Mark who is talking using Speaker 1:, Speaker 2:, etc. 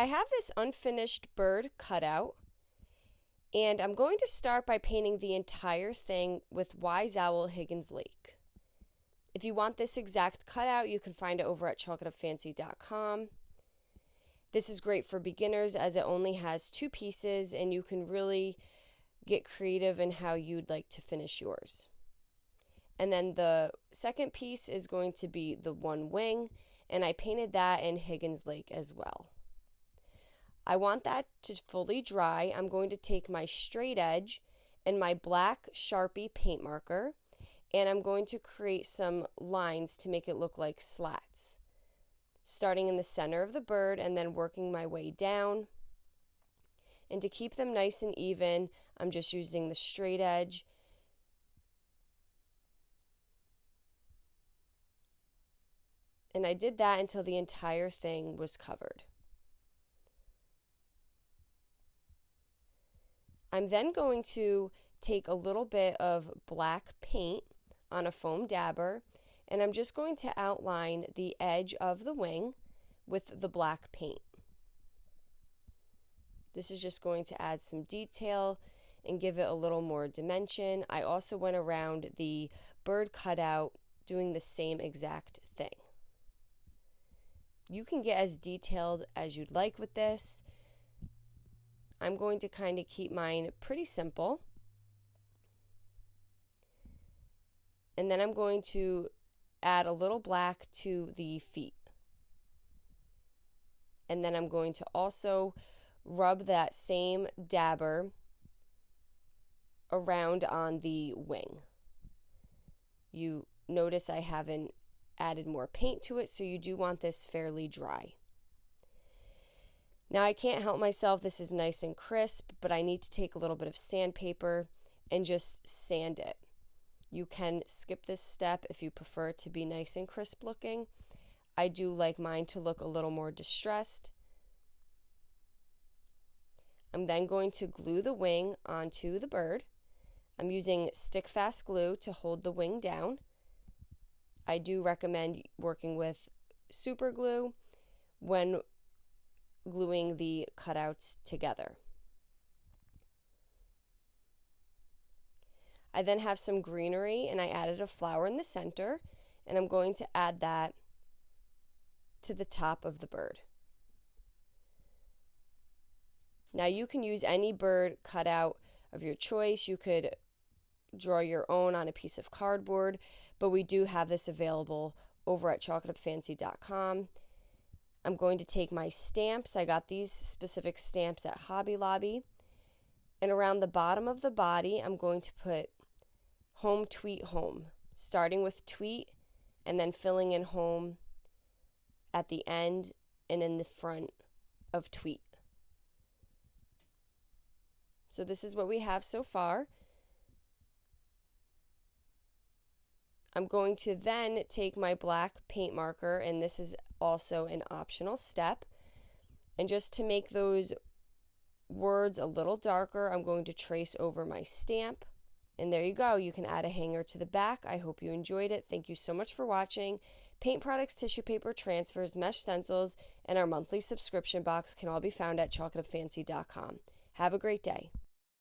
Speaker 1: I have this unfinished bird cutout, and I'm going to start by painting the entire thing with Wise Owl Higgins Lake. If you want this exact cutout, you can find it over at chalkitupfancy.com. This is great for beginners as it only has 2 pieces, and you can really get creative in how you'd like to finish yours. And then the second piece is going to be the one wing, and I painted that in Higgins Lake as well. I want that to fully dry. I'm going to take my straight edge and my black Sharpie paint marker, and I'm going to create some lines to make it look like slats, starting in the center of the bird and then working my way down. And to keep them nice and even, I'm just using the straight edge. And I did that until the entire thing was covered. I'm then going to take a little bit of black paint on a foam dabber, and I'm just going to outline the edge of the wing with the black paint. This is just going to add some detail and give it a little more dimension. I also went around the bird cutout doing the same exact thing. You can get as detailed as you'd like with this. I'm going to kind of keep mine pretty simple. And then I'm going to add a little black to the feet. And then I'm going to also rub that same dabber around on the wing. You notice I haven't added more paint to it, so you do want this fairly dry. Now I can't help myself, this is nice and crisp, but I need to take a little bit of sandpaper and just sand it. You can skip this step if you prefer it to be nice and crisp looking. I do like mine to look a little more distressed. I'm then going to glue the wing onto the bird. I'm using stick fast glue to hold the wing down. I do recommend working with super glue when gluing the cutouts together. I then have some greenery, and I added a flower in the center, and I'm going to add that to the top of the bird. Now you can use any bird cutout of your choice. You could draw your own on a piece of cardboard, but we do have this available over at chalkitupfancy.com. I'm going to take my stamps. I got these specific stamps at Hobby Lobby. And around the bottom of the body, I'm going to put Home Tweet Home, starting with tweet and then filling in home at the end and in the front of tweet. So this is what we have so far. I'm going to then take my black paint marker, and this is also an optional step. And just to make those words a little darker, I'm going to trace over my stamp. And there you go. You can add a hanger to the back. I hope you enjoyed it. Thank you so much for watching. Paint products, tissue paper, transfers, mesh stencils, and our monthly subscription box can all be found at chalkitupfancy.com. Have a great day.